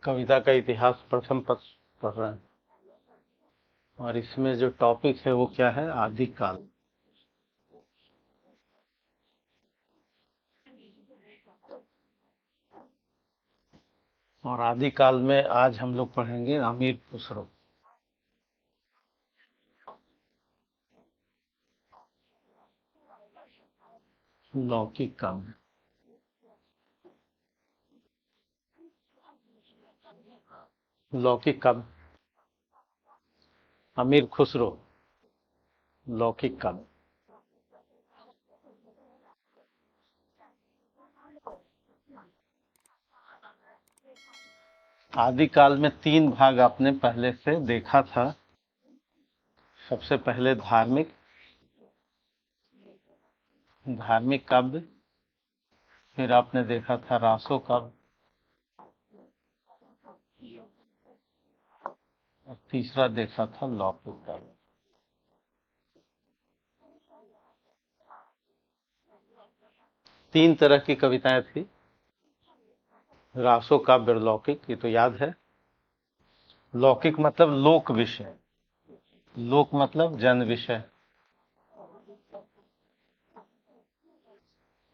कविता का इतिहास प्रथम पढ़ रहे हैं। और इसमें जो टॉपिक है वो क्या है? आदिकाल। और आदिकाल में आज हम लोग पढ़ेंगे अमीर खुसरो। लौकिक काव्य। लौकिक काव्य। अमीर खुसरो लौकिक काव्य। आदिकाल में तीन भाग आपने पहले से देखा था। सबसे पहले धार्मिक काव्य, फिर आपने देखा था रासो काव्य, और तीसरा देखा था लौकिक काव्य। तीन तरह की कविताएं थी। रासो काव्य और लौकिक, ये तो याद है। लौकिक मतलब लोक विषय, लोक मतलब जन विषय।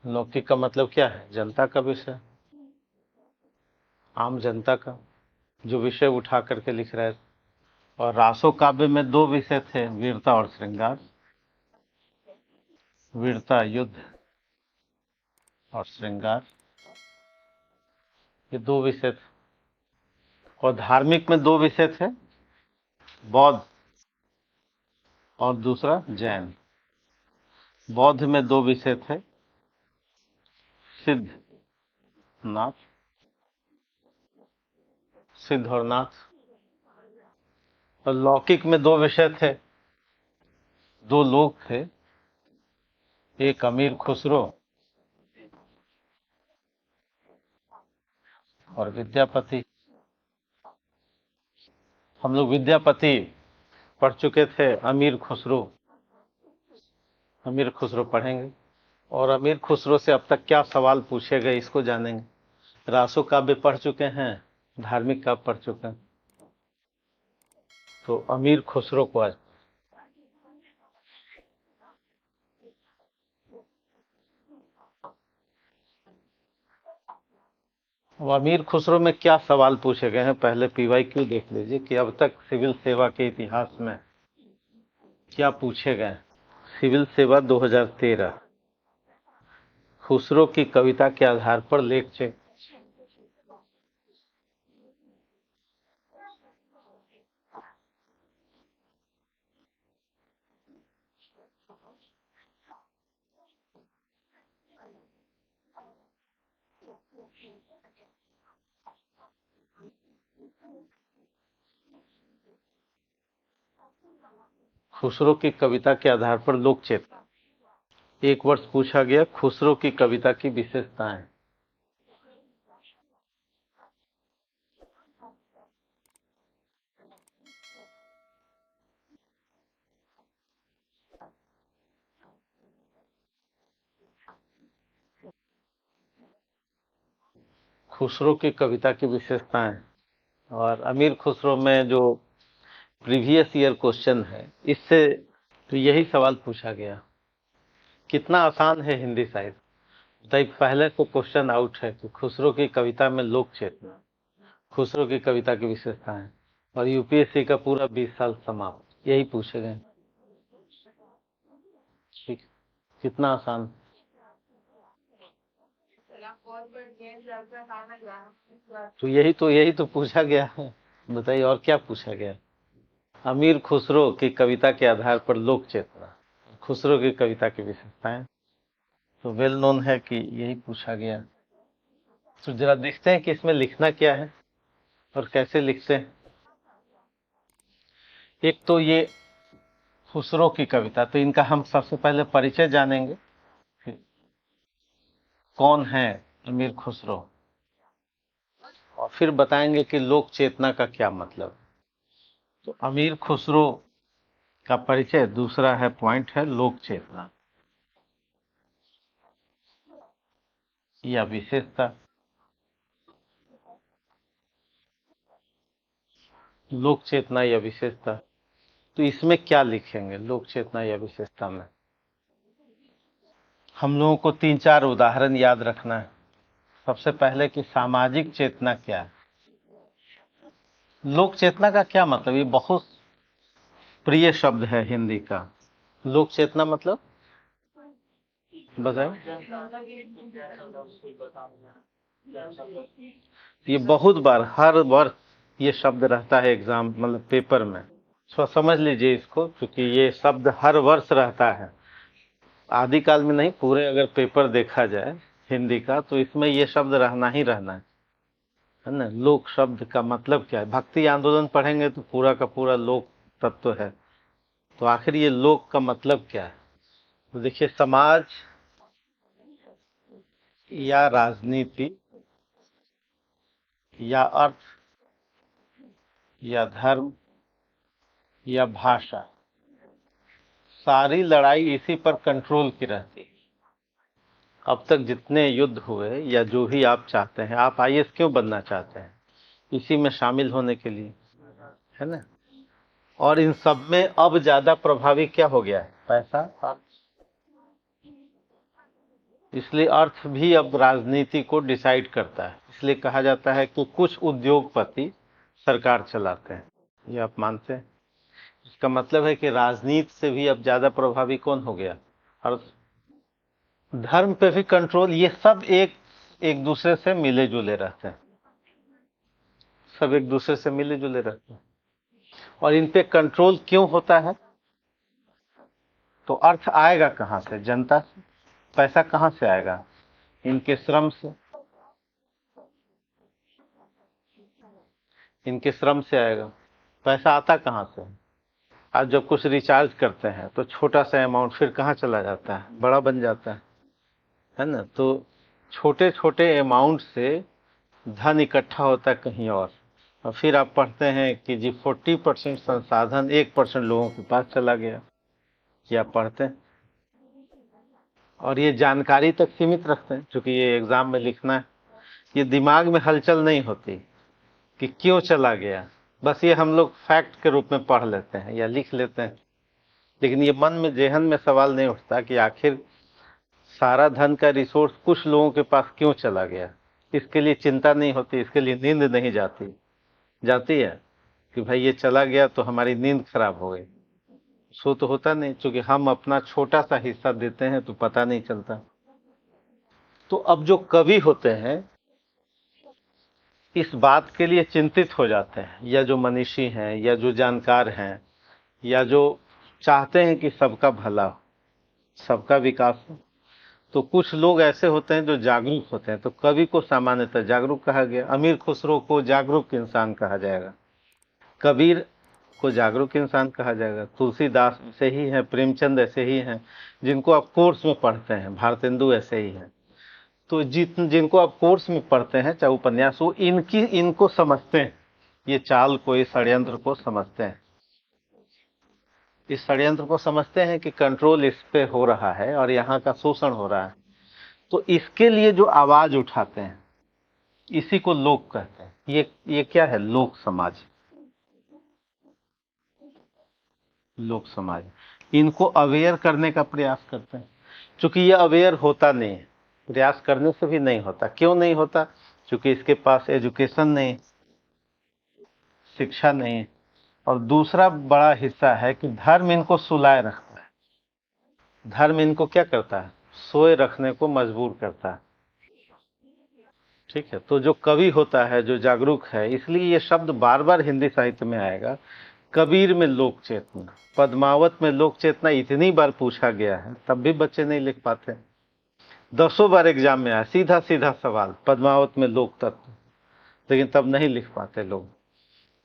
लौकिक का मतलब क्या है? जनता का विषय, आम जनता का जो विषय उठा करके लिख रहे थे। और रासो काव्य में दो विषय थे, वीरता और श्रृंगार। वीरता युद्ध और श्रृंगार, ये दो विषय थे। और धार्मिक में दो विषय थे, बौद्ध और दूसरा जैन। बौद्ध में दो विषय थे, सिद्ध नाथ, सिद्ध और नाथ। और लौकिक में दो विषय थे, दो लोग थे, एक अमीर खुसरो और विद्यापति। हम लोग विद्यापति पढ़ चुके थे, अमीर खुसरो पढ़ेंगे। और अमीर खुसरो से अब तक क्या सवाल पूछे गए इसको जानेंगे। रासो काव्य पढ़ चुके हैं, धार्मिक काव्य पढ़ चुके हैं, तो अमीर खुसरो को आज। अब अमीर खुसरो में क्या सवाल पूछे गए हैं, पहले पीवाईक्यू देख लीजिए कि अब तक सिविल सेवा के इतिहास में क्या पूछे गए। सिविल सेवा 2013, खुसरो की कविता के आधार पर लेख चेक। खुसरो की कविता के आधार पर लोक चेतना। एक वर्ष पूछा गया खुसरो की कविता की विशेषताएं। खुसरो की कविता की विशेषताएं। और अमीर खुसरो में जो प्रीवियस ईयर क्वेश्चन है, इससे तो यही सवाल पूछा गया, कितना आसान है हिंदी साहित्य। बताइए, पहले तो क्वेश्चन आउट है कि खुसरो की कविता में लोक चेतना, खुसरो की कविता की विशेषताएं, और यूपीएससी का पूरा 20 साल समाप्त, यही पूछे गए। ठीक, कितना आसान। तो यही तो पूछा गया है। बताइए और क्या पूछा गया। अमीर खुसरो की कविता के आधार पर लोक चेतना, खुसरो की कविता की विशेषताएं, तो वेल नोन है कि यही पूछा गया। तो जरा देखते हैं कि इसमें लिखना क्या है और कैसे लिखते हैं। एक तो ये खुसरो की कविता, तो इनका हम सबसे पहले परिचय जानेंगे, कौन है अमीर खुसरो, और फिर बताएंगे कि लोक चेतना का क्या मतलब। तो अमीर खुसरो का परिचय, दूसरा है पॉइंट है लोक चेतना या विशेषता। लोक चेतना या विशेषता, तो इसमें क्या लिखेंगे लोक चेतना या विशेषता में? हम लोगों को 3-4 उदाहरण याद रखना है। सबसे पहले कि सामाजिक चेतना क्या है। लोक चेतना का क्या मतलब, ये बहुत प्रिय शब्द है हिंदी का। लोक चेतना मतलब बताओ। ये बहुत बार हर वर्ष ये शब्द रहता है एग्जाम मतलब पेपर में, तो समझ लीजिए इसको, क्योंकि ये शब्द हर वर्ष रहता है। आदिकाल में नहीं, पूरे अगर पेपर देखा जाए हिंदी का तो इसमें ये शब्द रहना ही रहना है ना। लोक शब्द का मतलब क्या है? भक्ति आंदोलन पढ़ेंगे तो पूरा का पूरा लोक तत्व है, तो आखिर ये लोक का मतलब क्या है? तो देखिए, समाज या राजनीति या अर्थ या धर्म या भाषा, सारी लड़ाई इसी पर कंट्रोल की रहती है। अब तक जितने युद्ध हुए या जो भी आप चाहते हैं, आप आईएएस क्यों बनना चाहते हैं? इसी में शामिल होने के लिए, है ना। और इन सब में अब ज्यादा प्रभावी क्या हो गया है? पैसा, अर्थ। इसलिए अर्थ भी अब राजनीति को डिसाइड करता है। इसलिए कहा जाता है कि कुछ उद्योगपति सरकार चलाते हैं, ये आप मानते हैं? इसका मतलब है कि राजनीति से भी अब ज्यादा प्रभावी कौन हो गया? अर्थ। धर्म पे भी कंट्रोल, ये सब एक एक दूसरे से मिले जुले रहते हैं, सब एक दूसरे से मिले जुले रहते हैं। और इन पे कंट्रोल क्यों होता है? तो अर्थ आएगा कहां से? जनता से। पैसा कहां से आएगा? इनके श्रम से, इनके श्रम से आएगा। पैसा आता कहां से? आज जब कुछ रिचार्ज करते हैं तो छोटा सा अमाउंट फिर कहां चला जाता है? बड़ा बन जाता है ना। तो छोटे छोटे अमाउंट से धन इकट्ठा होता है कहीं और फिर आप पढ़ते हैं कि जी 40% संसाधन 1% लोगों के पास चला गया, ये आप पढ़ते हैं। और ये जानकारी तक सीमित रखते हैं, क्योंकि ये एग्जाम में लिखना है। ये दिमाग में हलचल नहीं होती कि क्यों चला गया, बस ये हम लोग फैक्ट के रूप में पढ़ लेते हैं या लिख लेते हैं। लेकिन ये मन में जेहन में सवाल नहीं उठता कि आखिर सारा धन का रिसोर्स कुछ लोगों के पास क्यों चला गया। इसके लिए चिंता नहीं होती, इसके लिए नींद नहीं जाती। जाती है कि भाई ये चला गया तो हमारी नींद खराब हो गई। सो तो होता नहीं, क्योंकि हम अपना छोटा सा हिस्सा देते हैं तो पता नहीं चलता। तो अब जो कवि होते हैं इस बात के लिए चिंतित हो जाते हैं, या जो मनीषी हैं या जो जानकार हैं या जो चाहते हैं कि सबका भला हो, सबका विकास हो, तो कुछ लोग ऐसे होते हैं जो जागरूक होते हैं। तो कवि को सामान्यतः जागरूक कहा गया। अमीर खुसरो को जागरूक इंसान कहा जाएगा, कबीर को जागरूक इंसान कहा जाएगा, तुलसीदास ऐसे ही हैं, प्रेमचंद ऐसे ही हैं, जिनको आप कोर्स में पढ़ते हैं, भारतेंदु ऐसे ही हैं। तो जिनको आप कोर्स में पढ़ते हैं चाहे उपन्यास हो, इनको समझते हैं, ये चाल को, इस षड्यंत्र को समझते हैं। इस षड्यंत्र को समझते हैं कि कंट्रोल इस पे हो रहा है और यहाँ का शोषण हो रहा है। तो इसके लिए जो आवाज उठाते हैं इसी को लोक कहते हैं। ये क्या है? लोक समाज। लोक समाज इनको अवेयर करने का प्रयास करते हैं, क्योंकि ये अवेयर होता नहीं है, प्रयास करने से भी नहीं होता। क्यों नहीं होता? क्योंकि इसके पास एजुकेशन नहीं, शिक्षा नहीं। और दूसरा बड़ा हिस्सा है कि धर्म इनको सुलाए रखता है। धर्म इनको क्या करता है? सोए रखने को मजबूर करता है। ठीक है, तो जो कवि होता है, जो जागरूक है, इसलिए ये शब्द बार बार हिंदी साहित्य में आएगा। कबीर में लोक चेतना, पद्मावत में लोक चेतना इतनी बार पूछा गया है, तब भी बच्चे नहीं लिख पाते। 10 बार एग्जाम में आया सीधा सीधा सवाल, पद्मावत में लोक तत्व, लेकिन तब नहीं लिख पाते लोग।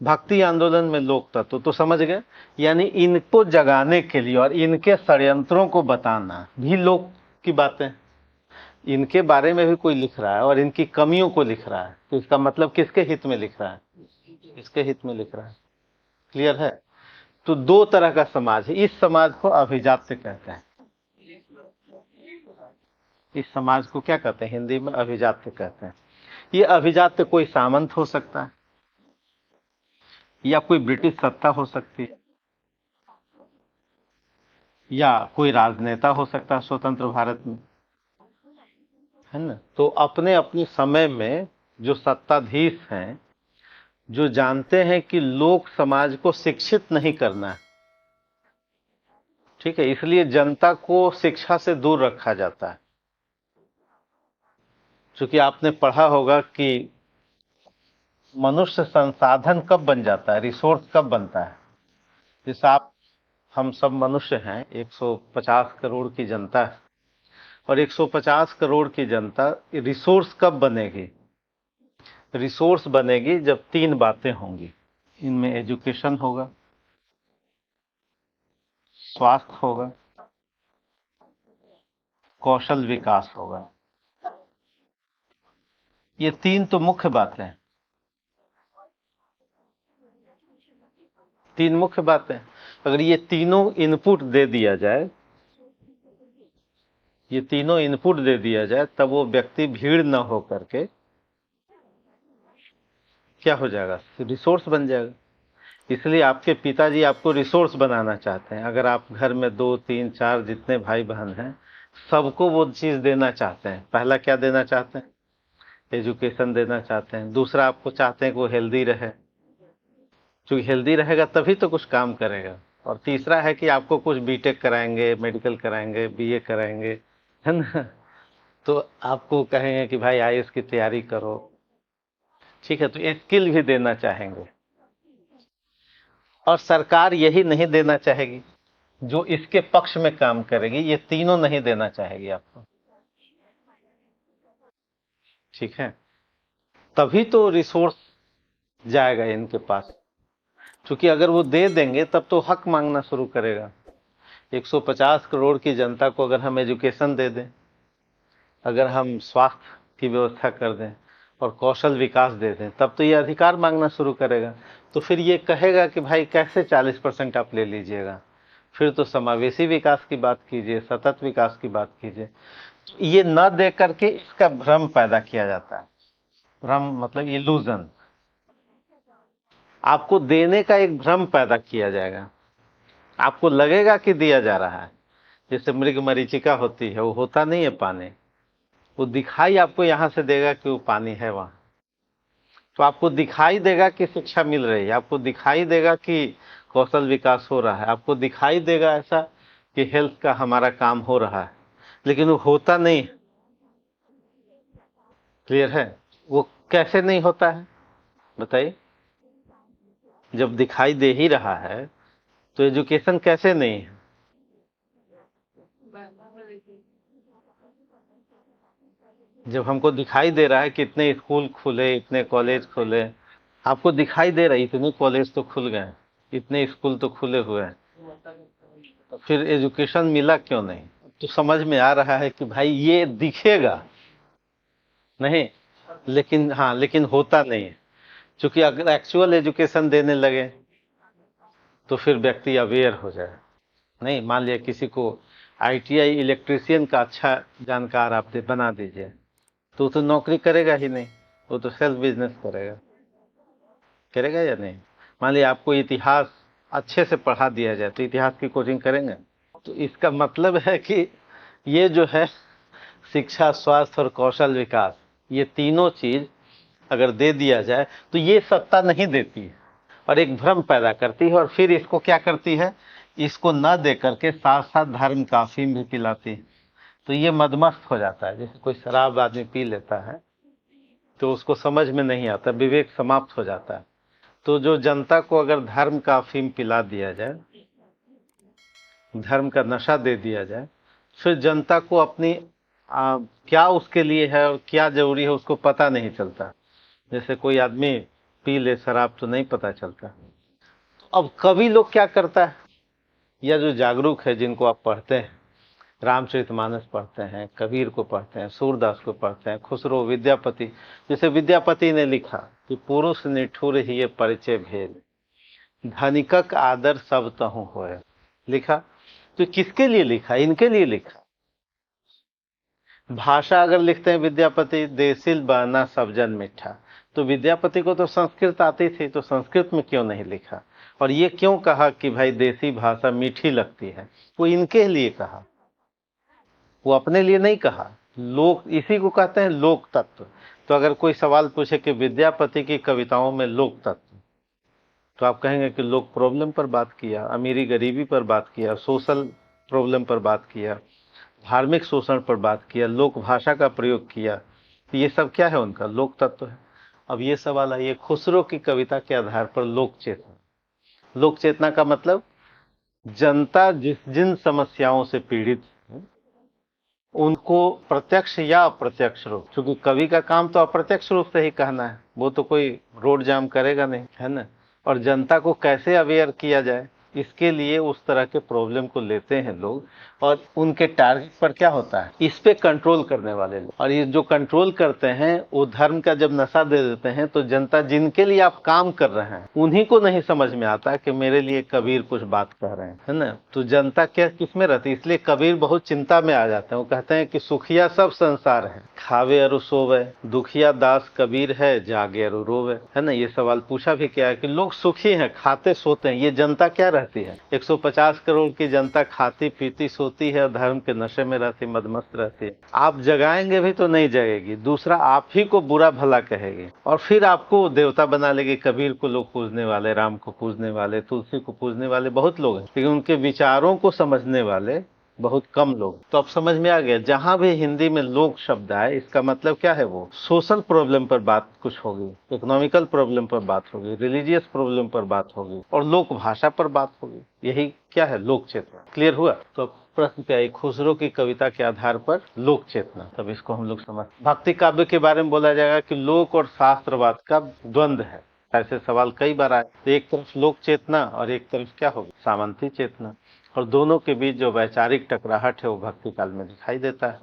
भक्ति आंदोलन में लोक तत्व, तो समझ गए। यानी इनको जगाने के लिए और इनके षड्यंत्रों को बताना भी लोक की बातें। इनके बारे में भी कोई लिख रहा है और इनकी कमियों को लिख रहा है, तो इसका मतलब किसके हित में लिख रहा है? इसके हित में लिख रहा है। क्लियर है? तो दो तरह का समाज है। इस समाज को अभिजात्य कहते हैं। इस समाज को क्या कहते हैं? हिंदी में अभिजात्य कहते हैं। ये अभिजात्य कोई सामंत हो सकता है, या कोई ब्रिटिश सत्ता हो सकती है, या कोई राजनेता हो सकता है स्वतंत्र भारत में, है ना। तो अपने अपने समय में जो सत्ताधीश हैं, जो जानते हैं कि लोक समाज को शिक्षित नहीं करना है, ठीक है, इसलिए जनता को शिक्षा से दूर रखा जाता है। क्योंकि आपने पढ़ा होगा कि मनुष्य संसाधन कब बन जाता है, रिसोर्स कब बनता है। जैसे आप, हम सब मनुष्य हैं, 150 करोड़ की जनता है, और 150 करोड़ की जनता रिसोर्स कब बनेगी? रिसोर्स बनेगी जब तीन बातें होंगी। इनमें एजुकेशन होगा, स्वास्थ्य होगा, कौशल विकास होगा। ये तीन तो मुख्य बातें हैं, तीन मुख्य बातें। अगर ये तीनों इनपुट दे दिया जाए, ये तीनों इनपुट दे दिया जाए, तब वो व्यक्ति भीड़ न हो करके क्या हो जाएगा, रिसोर्स बन जाएगा। इसलिए आपके पिताजी आपको रिसोर्स बनाना चाहते हैं। अगर आप घर में 2 3 4 जितने भाई बहन हैं, सबको वो चीज देना चाहते हैं। पहला क्या देना चाहते हैं? एजुकेशन देना चाहते हैं। दूसरा, आपको चाहते हैं कि वो हेल्दी रहे, क्योंकि हेल्दी रहेगा तभी तो कुछ काम करेगा। और तीसरा है कि आपको कुछ बीटेक कराएंगे, मेडिकल कराएंगे, बीए कराएंगे, है ना। तो आपको कहेंगे कि भाई आईएएस की तैयारी करो, ठीक है, तो स्किल भी देना चाहेंगे। और सरकार यही नहीं देना चाहेगी जो इसके पक्ष में काम करेगी, ये तीनों नहीं देना चाहेगी आपको, ठीक है। तभी तो रिसोर्स जाएगा इनके पास। क्योंकि अगर वो दे देंगे तब तो हक मांगना शुरू करेगा। 150 करोड़ की जनता को अगर हम एजुकेशन दे दें, अगर हम स्वास्थ्य की व्यवस्था कर दें और कौशल विकास दे दें, तब तो ये अधिकार मांगना शुरू करेगा। तो फिर ये कहेगा कि भाई कैसे 40% आप ले लीजिएगा, फिर तो समावेशी विकास की बात कीजिए, सतत विकास की बात कीजिए। ये न दे करके इसका भ्रम पैदा किया जाता है। भ्रम मतलब इल्यूजन। आपको देने का एक भ्रम पैदा किया जाएगा, आपको लगेगा कि दिया जा रहा है। जैसे मृग मरीचिका होती है, वो होता नहीं है पानी, वो दिखाई आपको यहां से देगा कि वो पानी है वहां। तो आपको दिखाई देगा कि शिक्षा मिल रही है, आपको दिखाई देगा कि कौशल विकास हो रहा है, आपको दिखाई देगा ऐसा कि हेल्थ का हमारा काम हो रहा है, लेकिन वो होता नहीं। क्लियर है? वो कैसे नहीं होता है, बताइए। जब दिखाई दे ही रहा है तो एजुकेशन कैसे नहीं है? जब हमको दिखाई दे रहा है कि इतने स्कूल खुले, इतने कॉलेज खुले, आपको दिखाई दे रहा है इतने कॉलेज तो खुल गए, इतने स्कूल तो खुले हुए हैं, तो फिर एजुकेशन मिला क्यों नहीं? तो समझ में आ रहा है कि भाई ये दिखेगा नहीं, लेकिन हाँ, लेकिन होता नहीं है। क्योंकि अगर एक्चुअल एजुकेशन देने लगे तो फिर व्यक्ति अवेयर हो जाए। नहीं, मान लिया किसी को आईटीआई इलेक्ट्रीशियन का अच्छा जानकार आप बना दीजिए, तो वो तो नौकरी करेगा ही नहीं, वो तो सेल्फ बिजनेस करेगा। करेगा या नहीं? मान लिया आपको इतिहास अच्छे से पढ़ा दिया जाए, तो इतिहास की कोचिंग करेंगे। तो इसका मतलब है कि ये जो है शिक्षा, स्वास्थ्य और कौशल विकास, ये तीनों चीज अगर दे दिया जाए तो ये सत्ता नहीं देती है, और एक भ्रम पैदा करती है। और फिर इसको क्या करती है, इसको न दे करके साथ साथ धर्म का अफीम भी पिलाती है। तो ये मदमस्त हो जाता है। जैसे कोई शराब आदमी पी लेता है तो उसको समझ में नहीं आता, विवेक समाप्त हो जाता है। तो जो जनता को अगर धर्म का अफीम पिला दिया जाए, धर्म का नशा दे दिया जाए, फिर जनता को अपनी क्या उसके लिए है और क्या जरूरी है उसको पता नहीं चलता। जैसे कोई आदमी पी ले शराब तो नहीं पता चलता। अब कवि लोग क्या करता है, या जो जागरूक है, जिनको आप पढ़ते हैं, रामचरितमानस पढ़ते हैं, कबीर को पढ़ते हैं, सूरदास को पढ़ते हैं, खुसरो, विद्यापति। जैसे विद्यापति ने लिखा कि पुरुष निठुर ही ये परिचय भेद, धनिकक आदर सब तहु होए। लिखा तो किसके लिए लिखा? इनके लिए लिखा। भाषा अगर लिखते हैं विद्यापति, देसिल बहना सब जन मिठा, तो विद्यापति को तो संस्कृत आती थी, तो संस्कृत में क्यों नहीं लिखा? और ये क्यों कहा कि भाई देसी भाषा मीठी लगती है? वो इनके लिए कहा, वो अपने लिए नहीं कहा। लोक, इसी को कहते हैं लोक तत्व। तो अगर कोई सवाल पूछे कि विद्यापति की कविताओं में लोक तत्व, तो आप कहेंगे कि लोक प्रॉब्लम पर बात किया, अमीरी गरीबी पर बात किया, सोशल प्रॉब्लम पर बात किया, धार्मिक शोषण पर बात किया, लोक भाषा का प्रयोग किया, तो ये सब क्या है? उनका लोक तत्व है। अब ये सवाल है, ये खुसरो की कविता के आधार पर लोक चेतना, लोक चेतना का मतलब जनता जिन समस्याओं से पीड़ित है उनको प्रत्यक्ष या अप्रत्यक्ष रूप, क्योंकि कवि का काम तो अप्रत्यक्ष रूप से ही कहना है, वो तो कोई रोड जाम करेगा नहीं, है ना। और जनता को कैसे अवेयर किया जाए, इसके लिए उस तरह के प्रॉब्लम को लेते हैं लोग, और उनके टारगेट पर क्या होता है, इस पे कंट्रोल करने वाले लोग। और ये जो कंट्रोल करते हैं वो धर्म का जब नशा दे देते हैं, तो जनता जिनके लिए आप काम कर रहे हैं उन्हीं को नहीं समझ में आता कि मेरे लिए कबीर कुछ बात कह रहे हैं, है ना। तो जनता क्या किस में रहती है, इसलिए कबीर बहुत चिंता में आ जाते हैं। वो कहते हैं कि सुखिया सब संसार है, खावे अरु सोवे, दुखिया दास कबीर है, जागे अरु रोवे, है ना। ये सवाल पूछा भी क्या है कि लोग सुखी हैं, खाते सोते हैं, ये जनता क्या रहती है? 150 करोड़ की जनता खाती पीती सोती है और धर्म के नशे में रहती, मदमस्त रहती है। आप जगाएंगे भी तो नहीं जगेगी, दूसरा आप ही को बुरा भला कहेगी और फिर आपको देवता बना लेगी। कबीर को लोग पूजने वाले, राम को पूजने वाले, तुलसी को पूजने वाले बहुत लोग हैं, लेकिन उनके विचारों को समझने वाले बहुत कम लोग। तो अब समझ में आ गया, जहां भी हिंदी में लोक शब्द आए इसका मतलब क्या है, वो सोशल प्रॉब्लम पर बात कुछ होगी, इकोनॉमिकल प्रॉब्लम पर बात होगी, रिलीजियस प्रॉब्लम पर बात होगी और लोक भाषा पर बात होगी। यही क्या है, लोक चेतना। क्लियर हुआ? तो प्रश्न पे आई, खुसरो की कविता के आधार पर लोक चेतना। तब इसको हम लोग समझ, भक्ति काव्य के बारे में बोला जाएगा कि लोक और शास्त्रवाद का द्वंद्व है। ऐसे सवाल कई बार आए, तो एक तरफ लोक चेतना और एक तरफ क्या होगी, सामंती चेतना, और दोनों के बीच जो वैचारिक टकराहट है वो भक्ति काल में दिखाई देता है।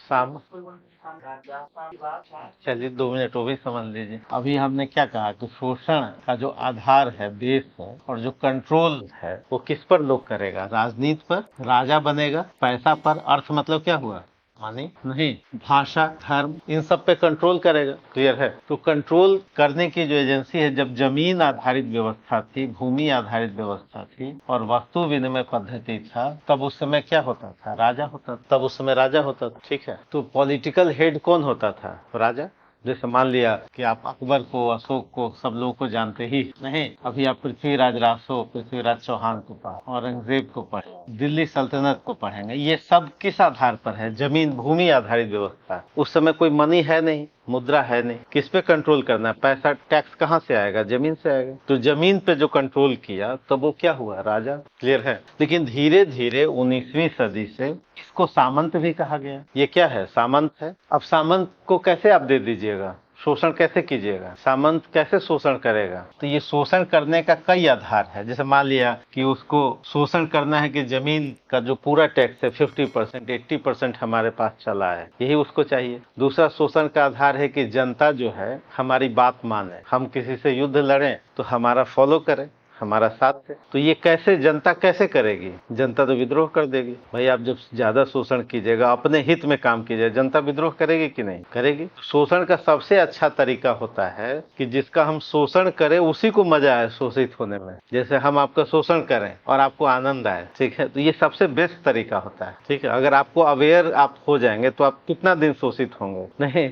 चलिए 2 मिनट वो भी समझ लीजिए। अभी हमने क्या कहा कि शोषण का जो आधार है, बेस है, और जो कंट्रोल है वो किस पर लोग करेगा, राजनीति पर, राजा बनेगा, पैसा पर, अर्थ मतलब क्या हुआ, मानी नहीं, भाषा, धर्म, इन सब पे कंट्रोल करेगा। क्लियर है? तो कंट्रोल करने की जो एजेंसी है, जब जमीन आधारित व्यवस्था थी, भूमि आधारित व्यवस्था थी और वस्तु विनिमय पद्धति था, तब उस समय क्या होता था, राजा होता था। तब उस समय राजा होता था, ठीक है। तो पॉलिटिकल हेड कौन होता था, राजा। जैसे मान लिया कि आप अकबर को, अशोक को, सब लोगों को जानते ही नहीं, अभी आप पृथ्वीराज रासो, पृथ्वीराज चौहान को पढ़े, औरंगजेब को पढ़े, दिल्ली सल्तनत को पढ़ेंगे, ये सब किस आधार पर है, जमीन भूमि आधारित व्यवस्था। उस समय कोई मनी है नहीं, मुद्रा है नहीं, किस पे कंट्रोल करना है, पैसा टैक्स कहाँ से आएगा, जमीन से आएगा। तो जमीन पे जो कंट्रोल किया तब वो क्या हुआ, राजा। क्लियर है? लेकिन धीरे धीरे 19वीं सदी से इसको सामंत भी कहा गया। ये क्या है, सामंत है। अब सामंत को कैसे आप दे दीजिएगा, शोषण कैसे कीजिएगा, सामंत कैसे शोषण करेगा। तो ये शोषण करने का कई आधार है। जैसे मान लिया कि उसको शोषण करना है कि जमीन का जो पूरा टैक्स है 50%, 80% हमारे पास चला है, यही उसको चाहिए। दूसरा शोषण का आधार है कि जनता जो है हमारी बात माने, हम किसी से युद्ध लड़ें तो हमारा फॉलो करे, हमारा साथ है। तो ये कैसे, जनता कैसे करेगी, जनता तो विद्रोह कर देगी। भाई आप जब ज्यादा शोषण कीजिएगा, अपने हित में काम कीजिएगा, जनता विद्रोह करेगी कि नहीं करेगी। शोषण का सबसे अच्छा तरीका होता है कि जिसका हम शोषण करें उसी को मजा आए शोषित होने में। जैसे हम आपका शोषण करें और आपको आनंद आए, ठीक है, तो ये सबसे बेस्ट तरीका होता है। ठीक है, अगर आपको अवेयर आप हो जाएंगे तो आप कितना दिन शोषित होंगे नहीं।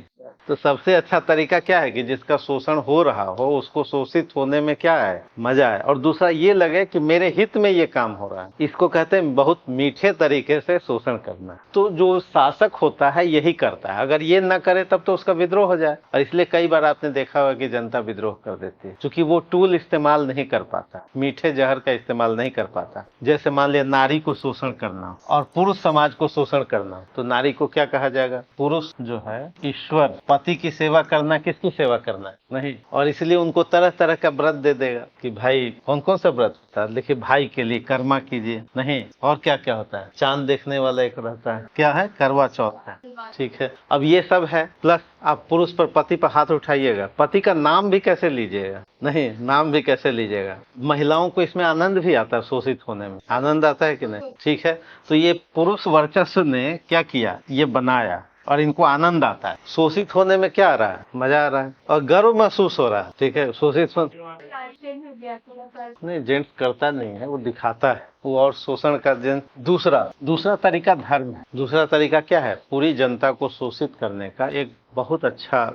तो सबसे अच्छा तरीका क्या है कि जिसका शोषण हो रहा हो उसको शोषित होने में क्या है, मजा है, और दूसरा ये लगे कि मेरे हित में ये काम हो रहा है। इसको कहते हैं बहुत मीठे तरीके से शोषण करना। तो जो शासक होता है यही करता है, अगर ये ना करे तब तो उसका विद्रोह हो जाए। और इसलिए कई बार आपने देखा होगा कि जनता विद्रोह कर देती है, क्योंकि वो टूल इस्तेमाल नहीं कर पाता, मीठे जहर का इस्तेमाल नहीं कर पाता। जैसे मान लिया नारी को शोषण करना और पुरुष समाज को शोषण करना, तो नारी को क्या कहा जाएगा, पुरुष जो है ईश्वर, पति की सेवा करना, किसकी सेवा करना है नहीं। और इसलिए उनको तरह तरह का व्रत दे देगा कि भाई कौन कौन सा व्रत होता है, देखिए भाई के लिए कर्मा कीजिए नहीं, और क्या क्या होता है, चांद देखने वाला एक रहता है, क्या है, करवा चौथ है। ठीक है, अब ये सब है, प्लस आप पुरुष पर, पति पर हाथ उठाइएगा, पति का नाम भी कैसे लीजिएगा नहीं, नाम भी कैसे लीजिएगा। महिलाओं को इसमें आनंद भी आता है, शोषित होने में आनंद आता है कि नहीं। ठीक है, तो ये पुरुष वर्चस्व ने क्या किया, ये बनाया और इनको आनंद आता है। शोषित होने में क्या आ रहा है, मजा आ रहा है और गर्व महसूस हो रहा है। ठीक है, शोषित नहीं, जेंट्स करता नहीं है, वो दिखाता है वो, और शोषण का जेंट्स। दूसरा तरीका धर्म है। दूसरा तरीका क्या है, पूरी जनता को शोषित करने का एक बहुत अच्छा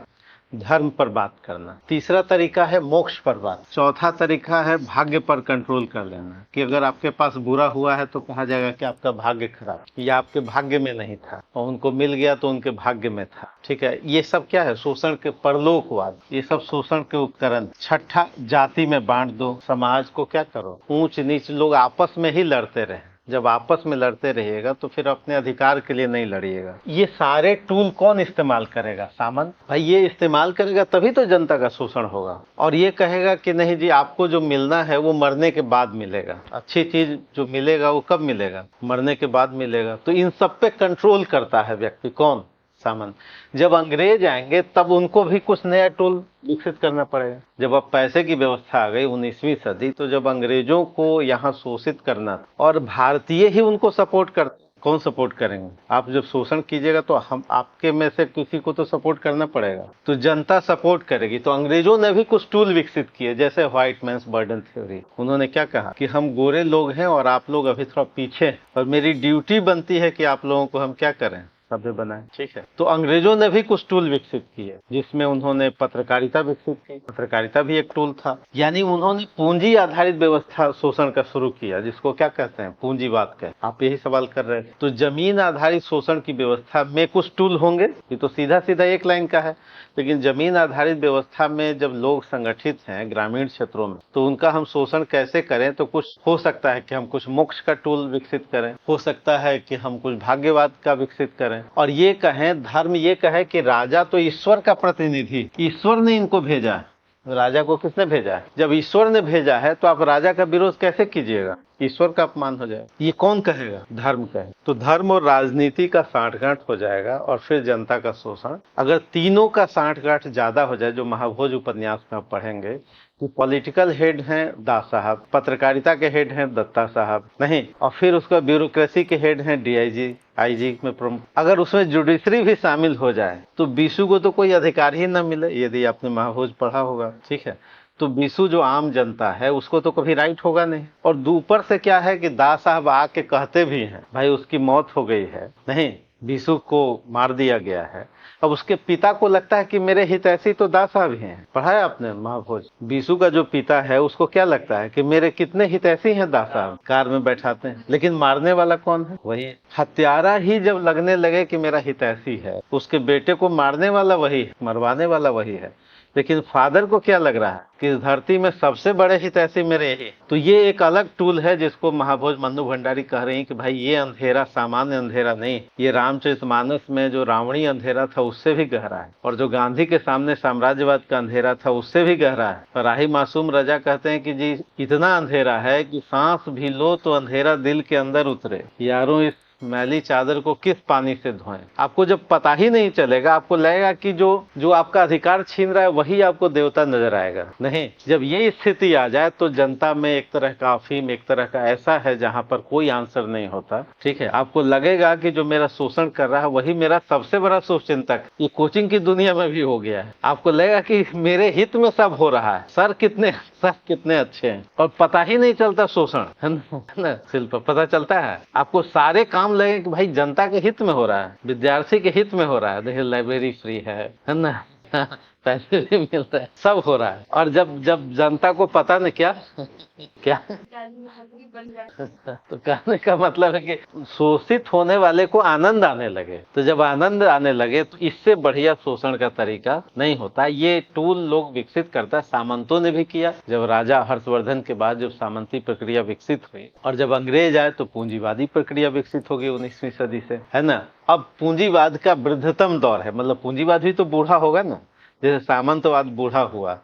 धर्म पर बात करना। तीसरा तरीका है मोक्ष पर बात। चौथा तरीका है भाग्य पर कंट्रोल कर लेना, कि अगर आपके पास बुरा हुआ है तो कहा जाएगा कि आपका भाग्य खराब, या आपके भाग्य में नहीं था, और उनको मिल गया तो उनके भाग्य में था। ठीक है, ये सब क्या है, शोषण के परलोकवाद, ये सब शोषण के उपकरण। छठा, जाति में बांट दो, समाज को क्या करो, ऊंच नीच लोग आपस में ही लड़ते रहे। जब आपस में लड़ते रहिएगा तो फिर अपने अधिकार के लिए नहीं लड़िएगा। ये सारे टूल कौन इस्तेमाल करेगा, सामंत भाई ये इस्तेमाल करेगा, तभी तो जनता का शोषण होगा। और ये कहेगा कि नहीं जी, आपको जो मिलना है वो मरने के बाद मिलेगा। अच्छी चीज जो मिलेगा वो कब मिलेगा, मरने के बाद मिलेगा। तो इन सब पे कंट्रोल करता है व्यक्ति, कौन, सामंत। जब अंग्रेज आएंगे तब उनको भी कुछ नया टूल विकसित करना पड़ेगा। जब अब पैसे की व्यवस्था आ गई 19वीं सदी, तो जब अंग्रेजों को यहाँ शोषित करना और भारतीय ही उनको सपोर्ट करते, कौन सपोर्ट करेंगे। आप जब शोषण कीजिएगा तो हम आपके में से किसी को तो सपोर्ट करना पड़ेगा, तो जनता सपोर्ट करेगी। तो अंग्रेजों ने भी कुछ टूल विकसित किए, जैसे व्हाइट मैन्स बर्डन थ्योरी। उन्होंने क्या कहा कि हम गोरे लोग हैं और आप लोग अभी थोड़ा पीछे, और मेरी ड्यूटी बनती है कि आप लोगों को हम क्या करें, सभ्य बनाए। ठीक है, तो अंग्रेजों ने भी कुछ टूल विकसित किए, जिसमें उन्होंने पत्रकारिता विकसित की। पत्रकारिता भी एक टूल था, यानी उन्होंने पूंजी आधारित व्यवस्था शोषण का शुरू किया, जिसको क्या कहते हैं, पूंजीवाद कहते हैं। आप यही सवाल कर रहे थे। तो जमीन आधारित शोषण की व्यवस्था में कुछ टूल होंगे, ये तो सीधा सीधा एक लाइन का है। लेकिन जमीन आधारित व्यवस्था में जब लोग संगठित हैं ग्रामीण क्षेत्रों में, तो उनका हम शोषण कैसे करें, तो कुछ हो सकता है कि हम कुछ मोक्ष का टूल विकसित करें, हो सकता है कि हम कुछ भाग्यवाद का विकसित करें, और ये कहें, धर्म ये कहे कि राजा तो ईश्वर का प्रतिनिधि, ईश्वर ने इनको भेजा है। राजा को किसने भेजा है, जब ईश्वर ने भेजा है तो आप राजा का विरोध कैसे कीजिएगा, ईश्वर का अपमान हो जाएगा। ये कौन कहेगा, धर्म कहे। तो धर्म और राजनीति का सांठगांठ हो जाएगा, और फिर जनता का शोषण। अगर तीनों का सांठगांठ ज्यादा हो जाए, जो महाभोज उपन्यास में आप पढ़ेंगे कि पॉलिटिकल हेड हैं दास साहब, पत्रकारिता के हेड हैं दत्ता साहब, नहीं, और फिर उसका ब्यूरोक्रेसी के हेड हैं डीआईजी, आईजी में प्रमुख। अगर उसमें जुडिशरी भी शामिल हो जाए तो बीसू को तो कोई अधिकार ही न मिले, यदि आपने महाभोज पढ़ा होगा। ठीक है, तो बीसू जो आम जनता है उसको तो कभी राइट होगा नहीं। और ऊपर से क्या है कि दास साहब आके कहते भी हैं भाई उसकी मौत हो गई है, नहीं, बीसू को मार दिया गया है। अब उसके पिता को लगता है कि मेरे हितैषी तो दास साहब ही हैं, पढ़ा है आपने महाभोज। बीसू का जो पिता है उसको क्या लगता है कि मेरे कितने हितैषी हैं दास साहब, कार में बैठाते हैं। लेकिन मारने वाला कौन है, वही हत्यारा ही जब लगने लगे कि मेरा हितैषी है, उसके बेटे को मारने वाला वही है, मरवाने वाला वही है। लेकिन फादर को क्या लग रहा है कि इस धरती में सबसे बड़े हितैषी मेरे ही। तो ये एक अलग टूल है जिसको महाभोज मन्नू भंडारी कह रही हैं कि भाई ये अंधेरा सामान्य अंधेरा नहीं, ये रामचरितमानस में जो रावणी अंधेरा था उससे भी गहरा है, और जो गांधी के सामने साम्राज्यवाद का अंधेरा था उससे भी गहरा है। और राही मासूम रजा कहते हैं कि जी इतना अंधेरा है कि सांस भी लो तो अंधेरा दिल के अंदर उतरे, यारों इस मैली चादर को किस पानी से धोएं। आपको जब पता ही नहीं चलेगा, आपको लगेगा कि जो आपका अधिकार छीन रहा है वही आपको देवता नजर आएगा। नहीं, जब ये स्थिति आ जाए तो जनता में एक तरह का अफीम, एक तरह का ऐसा है जहां पर कोई आंसर नहीं होता। ठीक है, आपको लगेगा कि जो मेरा शोषण कर रहा है वही मेरा सबसे बड़ा शुभचिंतक। ये कोचिंग की दुनिया में भी हो गया है। आपको लगेगा कि मेरे हित में सब हो रहा है, सर कितने अच्छे हैं, और पता ही नहीं चलता शोषण, है ना। शिल्प पता चलता है आपको, सारे काम लगे कि भाई जनता के हित में हो रहा है, विद्यार्थी के हित में हो रहा है, देखिए लाइब्रेरी फ्री है ना, पैसे भी मिलता है, सब हो रहा है। और जब जनता को पता नहीं क्या क्या तो कहने का मतलब है कि शोषित होने वाले को आनंद आने लगे। तो जब आनंद आने लगे तो इससे बढ़िया शोषण का तरीका नहीं होता। ये टूल लोग विकसित करता है, सामंतों ने भी किया। जब राजा हर्षवर्धन के बाद जब सामंती प्रक्रिया विकसित हुई, और जब अंग्रेज आए तो पूंजीवादी प्रक्रिया विकसित हो गई 19वीं सदी से, है ना। अब पूंजीवाद का वृद्धतम दौर है, मतलब पूंजीवाद भी तो बूढ़ा होगा ना, जैसे सामंतवाद बूढ़ा हुआ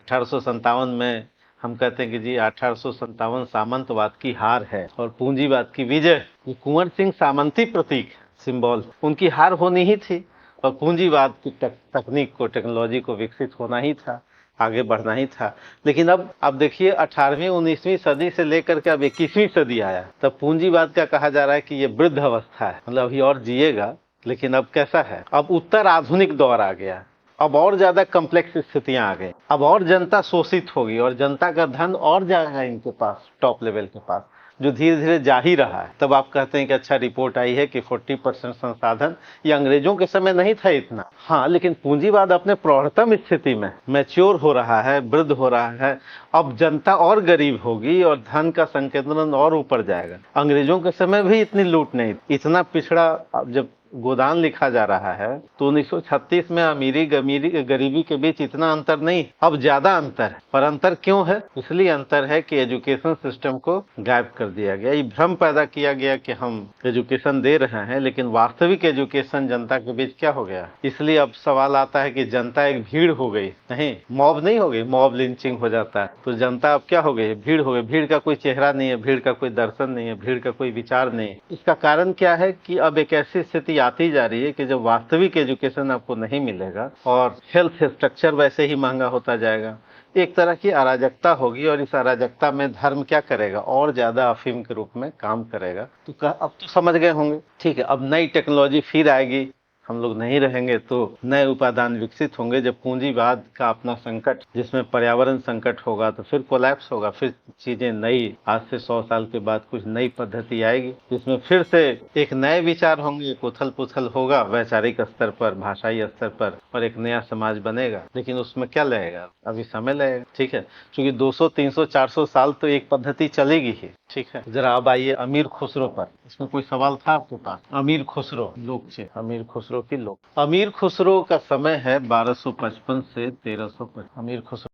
1857 में। हम कहते हैं कि जी 1857 सामंतवाद की हार है और पूंजीवाद की विजय। ये कुंवर सिंह सामंती प्रतीक सिंबल, उनकी हार होनी ही थी, और पूंजीवाद की तकनीक को, टेक्नोलॉजी को विकसित होना ही था, आगे बढ़ना ही था। लेकिन अब देखिए 18वीं 19वीं सदी से लेकर के अब 21वीं सदी आया, तब पूंजीवाद का कहा जा रहा है कि ये वृद्ध अवस्था है, मतलब अभी और जिएगा लेकिन अब कैसा है, अब उत्तर आधुनिक दौर आ गया, अब और ज्यादा कॉम्प्लेक्स स्थितियां आ गई, अब और जनता शोषित होगी और जनता का धन और जाएगा इनके पास, टॉप लेवल के पास, जो धीरे धीरे जा ही रहा है। तब आप कहते हैं कि अच्छा रिपोर्ट आई है कि 40% संसाधन, ये अंग्रेजों के समय नहीं था इतना। हाँ, लेकिन पूंजीवाद अपने प्रौढ़तम स्थिति में मैच्योर हो रहा है, वृद्ध हो रहा है। अब जनता और गरीब होगी और धन का संकेंद्रण और ऊपर जाएगा। अंग्रेजों के समय भी इतनी लूट नहीं, इतना पिछड़ा। अब जब गोदान लिखा जा रहा है तो 1936 में अमीरी गरीबी के बीच इतना अंतर नहीं, अब ज्यादा अंतर है। पर अंतर क्यों है? इसलिए अंतर है कि एजुकेशन सिस्टम को गायब कर दिया गया। ये भ्रम पैदा किया गया कि हम एजुकेशन दे रहे हैं, लेकिन वास्तविक एजुकेशन जनता के बीच क्या हो गया। इसलिए अब सवाल आता है कि जनता एक भीड़ हो गई, नहीं मॉब नहीं हो गई, मॉब लिंचिंग हो जाता है। तो जनता अब क्या हो गई, भीड़ हो गई। भीड़ का कोई चेहरा नहीं है, भीड़ का कोई दर्शन नहीं है, भीड़ का कोई विचार नहीं है। इसका कारण क्या है कि अब एक ऐसी स्थिति आती जा रही है कि जब वास्तविक एजुकेशन आपको नहीं मिलेगा और हेल्थ स्ट्रक्चर वैसे ही महंगा होता जाएगा, एक तरह की अराजकता होगी। और इस अराजकता में धर्म क्या करेगा, और ज्यादा अफीम के रूप में काम करेगा। तो अब तो समझ गए होंगे, ठीक है। अब नई टेक्नोलॉजी फिर आएगी, हम लोग नहीं रहेंगे तो नए उपादान विकसित होंगे। जब पूंजीवाद का अपना संकट, जिसमें पर्यावरण संकट होगा, तो फिर कोलैप्स होगा, फिर चीजें नई, आज से 100 साल के बाद कुछ नई पद्धति आएगी, जिसमें फिर से एक नए विचार होंगे, एक उथल पुथल होगा वैचारिक स्तर पर, भाषाई स्तर पर, और एक नया समाज बनेगा। लेकिन उसमें क्या लगेगा, अभी समय लगेगा, ठीक है। क्योंकि 200, 300, 400 साल तो एक पद्धति चलेगी ही, ठीक है। जरा अब आइए अमीर खुसरो पर। इसमें कोई सवाल था आपके पास? अमीर खुसरो लोग थे, अमीर खुसरो की लोग। अमीर खुसरो का समय है 1255 से 1355। अमीर खुसरो